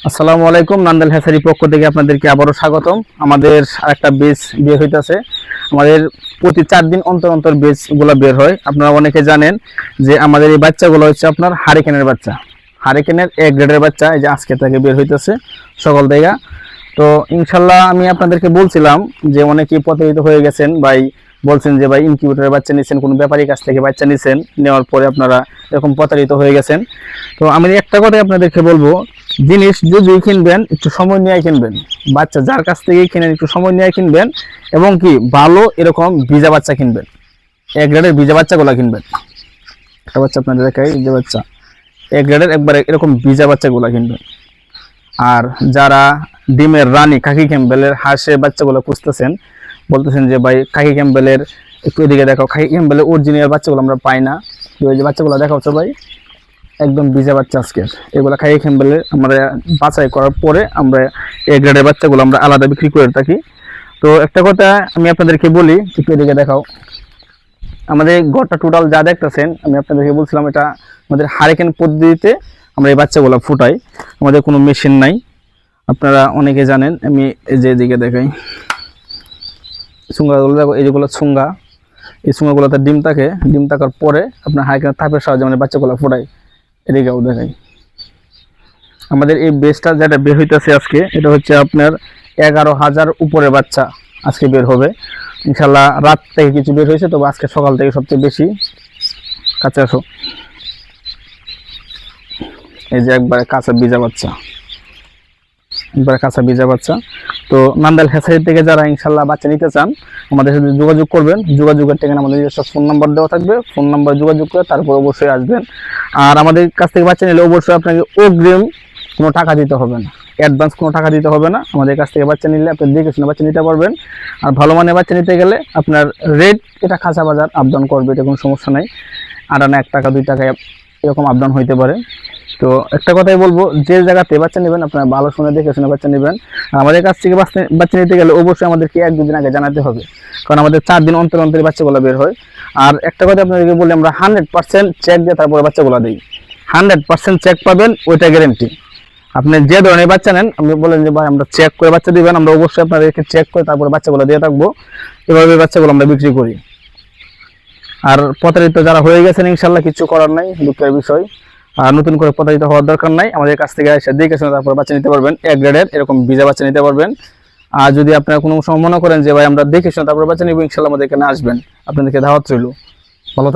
আসসালামু আলাইকুম। নান্দাল হ্যাচারি পক্ষ থেকে আপনাদেরকে আবারও স্বাগতম। আমাদের আরেকটা বেচ বের হইতেছে। আমাদের প্রতি 4 দিন অন্তর অন্তর বেচগুলো বের হয়। আপনারা অনেকে জানেন যে আমাদের এই বাচ্চাগুলো হচ্ছে আপনার হারিকেনের বাচ্চা, হারিকেনের এক গ্রেডের বাচ্চা। এই যে আজকে থেকে বের হইতেছে সকাল থেকে। তো ইনশাল্লাহ আমি আপনাদেরকে বলছিলাম যে অনেকেই প্রতারিত হয়ে গেছেন, ভাই বলছেন যে ভাই ইনকিউবেটরের বাচ্চা নিছেন, কোনো ব্যাপারীর কাছ থেকে বাচ্চা নিছেন, নেওয়ার পরে আপনারা এরকম প্রতারিত হয়ে গেছেন। তো আমি একটা কথাই আপনাদেরকে বলবো, জিনিস যদি কিনবেন একটু সময় নিয়ে কিনবেন। বাচ্চা যার কাছ থেকে কিনেন একটু সময় নিয়ে কিনবেন, এবং কি ভালো এরকম ভিজা বাচ্চা কিনবেন, এক গ্রেডের ভিজা বাচ্চাগুলো কিনবেন। একটা বাচ্চা আপনাদের দেখাই, যে বাচ্চা এক গ্রেডের একবারে এরকম ভিজা বাচ্চাগুলো কিনবেন। আর যারা ডিমের রানী কাকি ক্যাম্বেলের হাঁসের বাচ্চাগুলো খুঁজতেছেন, বলতেছেন যে ভাই কাকি ক্যাম্বেলের একটু এদিকে দেখাও, কাকি ক্যাম্বেলের অরিজিনাল বাচ্চাগুলো আমরা পাই না, ওই যে বাচ্চাগুলো দেখাচ্ছ ভাই একদম ভিজা বাচ্চা আজকের, এগুলো কাকি ক্যাম্বেলের আমরা বাছাই করার পরে আমরা এই গ্রেডের বাচ্চাগুলো আমরা আলাদা বিক্রি করে থাকি। তো একটা কথা আমি আপনাদেরকে বলি, একটু এদিকে দেখাও, আমাদের ঘরটা টোটাল যা দেখতেছেন আমি আপনাদেরকে বলছিলাম, এটা আমাদের হারিকেন পদ্ধতিতে আমরা এই বাচ্চাগুলো ফুটাই, আমাদের কোনো মেশিন নাই। আপনারা অনেকে জানেন, আমি এই যে এদিকে দেখাই চুঙ্গাগুলো দেখো, এই যেগুলো চুঙ্গা, এই চুঙ্গাগুলোতে ডিম থাকে, ডিম থাকার পরে আপনার হারিকেনের তাপের সাহায্যে আমাদের বাচ্চাগুলো ফুটাই। এদিকেও দেখাই আমাদের এই বেসটা যেটা বের হইতেছে আজকে, এটা হচ্ছে আপনার 11,000 উপরে বাচ্চা আজকে বের হবে ইনশাল্লাহ। রাত থেকে কিছু বের হয়েছে, তবে আজকে সকাল থেকে সবচেয়ে বেশি। কাছে আসো, এই যে একবারে কাঁচা ভিজা বাচ্চা, একবারে কাঁচা ভিজা বাচ্চা। তো নান্দাল হ্যাচারি থেকে যারা ইনশাল্লাহ বাচ্চা নিতে চান আমাদের সাথে যোগাযোগ করবেন। যোগাযোগের ঠিকানা আমাদের নিজস্ব ফোন নাম্বার দেওয়া থাকবে, ফোন নাম্বার যোগাযোগ করে তারপর অবশ্যই আসবেন। আর আমাদের কাছ থেকে বাচ্চা নিলে অবশ্যই আপনাকে অগ্রিম কোনো টাকা দিতে হবে না, অ্যাডভান্স কোনো টাকা দিতে হবে না। আমাদের কাছ থেকে বাচ্চা নিলে আপনি দেখে শুনে বাচ্চা নিতে পারবেন। আর ভালো মানের বাচ্চা নিতে গেলে আপনার রেট এটা খাঁচা বাজার আপ ডাউন করবে, এটা কোনো সমস্যা নাই। আনা 1 টাকা 2 টাকা এরকম আপ ডাউন হইতে পারে। তো একটা কথাই বলবো, যে জায়গাতে বাচ্চা নেবেন আপনারা ভালো শুনে দেখে শুনে বাচ্চা নেবেন। আর আমাদের কাছ থেকে বাচ্চা নিতে গেলে অবশ্যই আমাদেরকে 1-2 দিন আগে জানাতে হবে, কারণ আমাদের 4 দিন অন্তর অন্তর বাচ্চাগুলো বের হয়। আর একটা কথা আপনাদেরকে বলি, আমরা 100% চেক দিয়ে তারপরে বাচ্চাগুলো দিই। 100% চেক পাবেন, ওইটা গ্যারেন্টি। আপনি যে ধরনের বাচ্চা নেন, আপনি বলেন যে ভাই আমরা চেক করে বাচ্চা দিবেন, আমরা অবশ্যই আপনাদেরকে চেক করে তারপরে বাচ্চাগুলো দিয়ে থাকবো। এভাবে বাচ্চাগুলো আমরা বিক্রি করি। আর প্রতারিত যারা হয়ে গেছেন ইনশাল্লাহ কিছু করার নাই, দুঃখের বিষয়। আর নতুন করে প্রতারিত হওয়ার দরকার নাই, আমাদের কাছ থেকে এসে দেখে শুনে তারপর বাচ্চা নিতে পারবেন, এক গ্রেডের এরকম ভিজা বাচ্চা নিতে পারবেন। আর যদি আপনারা কোনো সময় মনে করেন যে ভাই আমরা দেখে শুনে তারপর বাচ্চা নিব, ইনশাল্লাহ আমাদের এখানে আসবেন, আপনাদেরকে দাওয়াত রইল। ভালো থাকবেন।